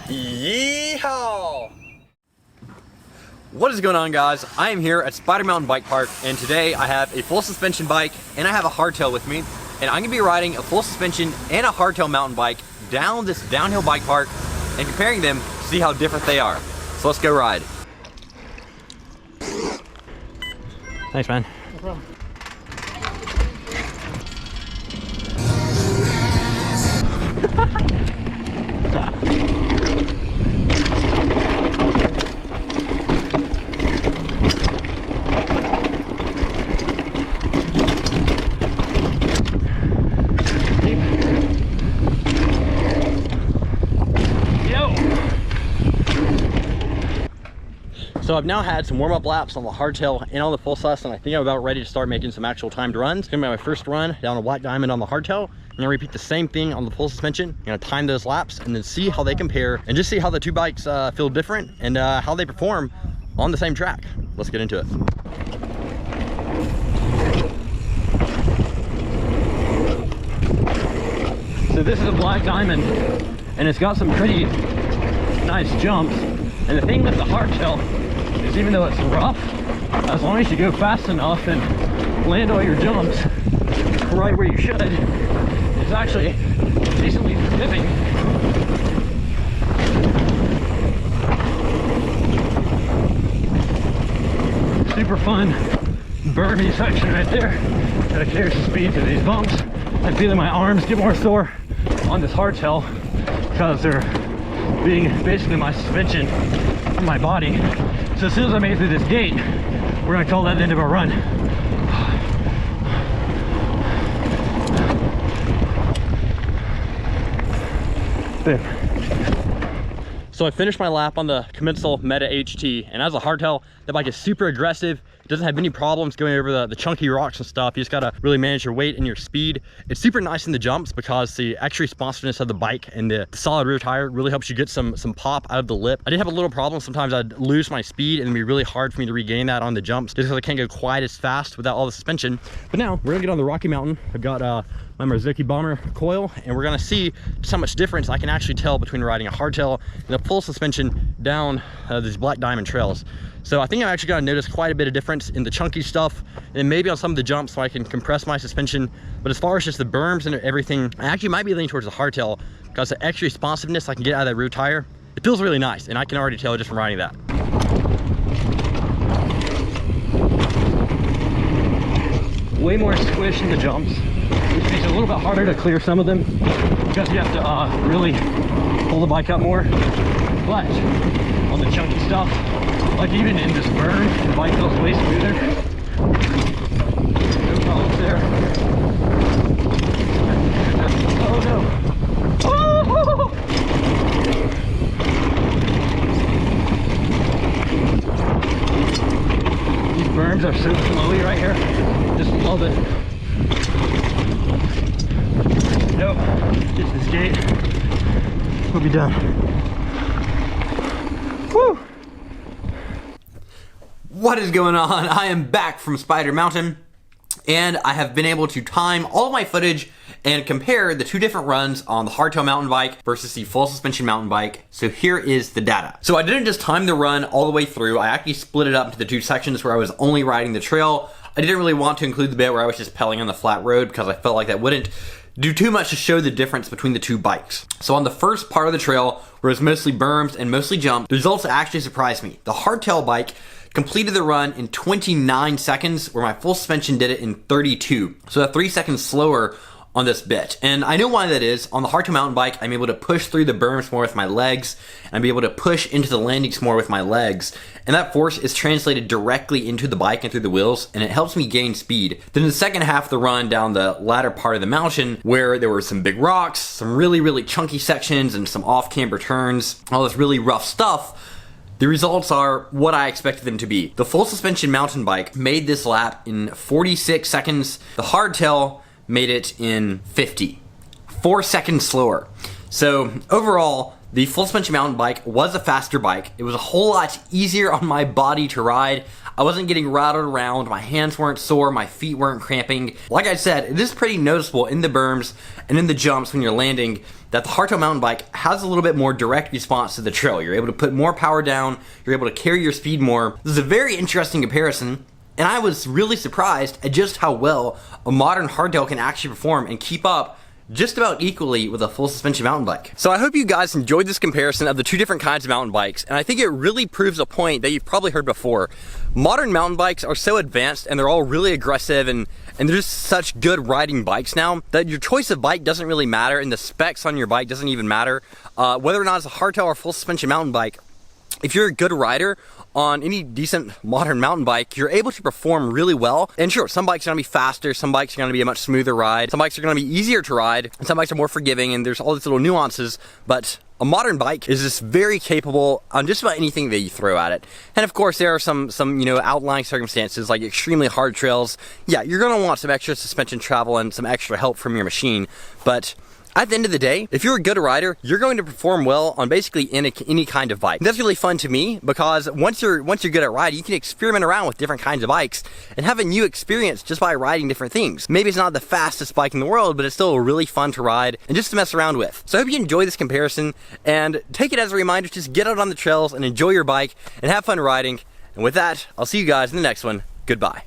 Yeehaw! What is going on, guys? I am here at Spider Mountain Bike Park, and today I have a full suspension bike and I have a hardtail with me, and I'm gonna be riding a full suspension and a hardtail mountain bike down this downhill bike park and comparing them to see how different they are. So let's go ride. Thanks, man. No problem. So I've now had some warm-up laps on the hardtail and on the full sus, and I think I'm about ready to start making some actual timed runs. It's gonna be my first run down a Black Diamond on the hardtail. I'm gonna repeat the same thing on the full suspension. I'm gonna time those laps and then see how they compare and just see how the two bikes feel different and how they perform on the same track. Let's get into it. So this is a Black Diamond and it's got some pretty nice jumps. And the thing with the hardtail is, even though it's rough, as long as you go fast enough and land all your jumps right where you should, it's actually decently forgiving. Super fun bermy section right there. Gotta carry some speed through these bumps. I'm feeling my arms get more sore on this hardtail because they're being basically my suspension on my body. So as soon as I make it through this gate, we're gonna call that the end of our run. There. So I finished my lap on the Commensal Meta HT, and as a hardtail, the bike is super aggressive. It doesn't have any problems going over the chunky rocks and stuff. You just gotta really manage your weight and your speed. It's super nice in the jumps because the extra responsiveness of the bike and the solid rear tire really helps you get some pop out of the lip. I did have a little problem. Sometimes I'd lose my speed and it'd be really hard for me to regain that on the jumps just because I can't go quite as fast without all the suspension. But now we're gonna get on the Rocky Mountain. I've got my Marzocchi Bomber coil, and we're gonna see just how much difference I can actually tell between riding a hardtail and a full suspension down these Black Diamond trails. So I think I'm actually gonna notice quite a bit of difference in the chunky stuff and maybe on some of the jumps so I can compress my suspension. But as far as just the berms and everything, I actually might be leaning towards the hardtail because the extra responsiveness I can get out of that rear tire, it feels really nice, and I can already tell just from riding that. Way more squish in the jumps, which makes it a little bit harder to clear some of them because you have to really pull the bike up more. But on the chunky stuff, like even in this berm, the bike feels way smoother. No problems there. Oh no! Oh! These berms are so flowy right here. Just love it. Nope, just this gate. We'll be done. Woo! What is going on? I am back from Spider Mountain, and I have been able to time all of my footage and compare the two different runs on the hardtail mountain bike versus the full suspension mountain bike. So here is the data. So I didn't just time the run all the way through. I actually split it up into the two sections where I was only riding the trail. I didn't really want to include the bit where I was just pedaling on the flat road because I felt like that wouldn't do too much to show the difference between the two bikes. So on the first part of the trail, where it was mostly berms and mostly jump, the results actually surprised me. The hardtail bike completed the run in 29 seconds, where my full suspension did it in 32. So that's 3 seconds slower on this bit. And I know why that is. On the hardtail mountain bike, I'm able to push through the berms more with my legs, and I'm able to push into the landings more with my legs. And that force is translated directly into the bike and through the wheels, and it helps me gain speed. Then in the second half of the run down the latter part of the mountain, where there were some big rocks, some really chunky sections, and some off-camber turns, all this really rough stuff, the results are what I expected them to be. The full suspension mountain bike made this lap in 46 seconds. The hardtail made it in 50. 4 seconds slower. So overall, the full suspension mountain bike was a faster bike. It was a whole lot easier on my body to ride. I wasn't getting rattled around, my hands weren't sore, my feet weren't cramping. Like I said, it is pretty noticeable in the berms and in the jumps when you're landing that the Hardtail mountain bike has a little bit more direct response to the trail. You're able to put more power down, you're able to carry your speed more. This is a very interesting comparison, and I was really surprised at just how well a modern hardtail can actually perform and keep up just about equally with a full suspension mountain bike. So I hope you guys enjoyed this comparison of the two different kinds of mountain bikes, and I think it really proves a point that you've probably heard before. Modern mountain bikes are so advanced and they're all really aggressive and they're just such good riding bikes now that your choice of bike doesn't really matter and the specs on your bike doesn't even matter. Whether or not it's a hardtail or full suspension mountain bike, if you're a good rider on any decent modern mountain bike, you're able to perform really well. And sure, some bikes are gonna be faster, some bikes are gonna be a much smoother ride, some bikes are gonna be easier to ride, and some bikes are more forgiving, and there's all these little nuances, but a modern bike is just very capable on just about anything that you throw at it. And of course, there are some outlying circumstances like extremely hard trails. Yeah, you're gonna want some extra suspension travel and some extra help from your machine, but at the end of the day, if you're a good rider, you're going to perform well on basically any kind of bike. That's really fun to me because once you're good at riding, you can experiment around with different kinds of bikes and have a new experience just by riding different things. Maybe it's not the fastest bike in the world, but it's still really fun to ride and just to mess around with. So I hope you enjoy this comparison and take it as a reminder, just get out on the trails and enjoy your bike and have fun riding. And with that, I'll see you guys in the next one. Goodbye.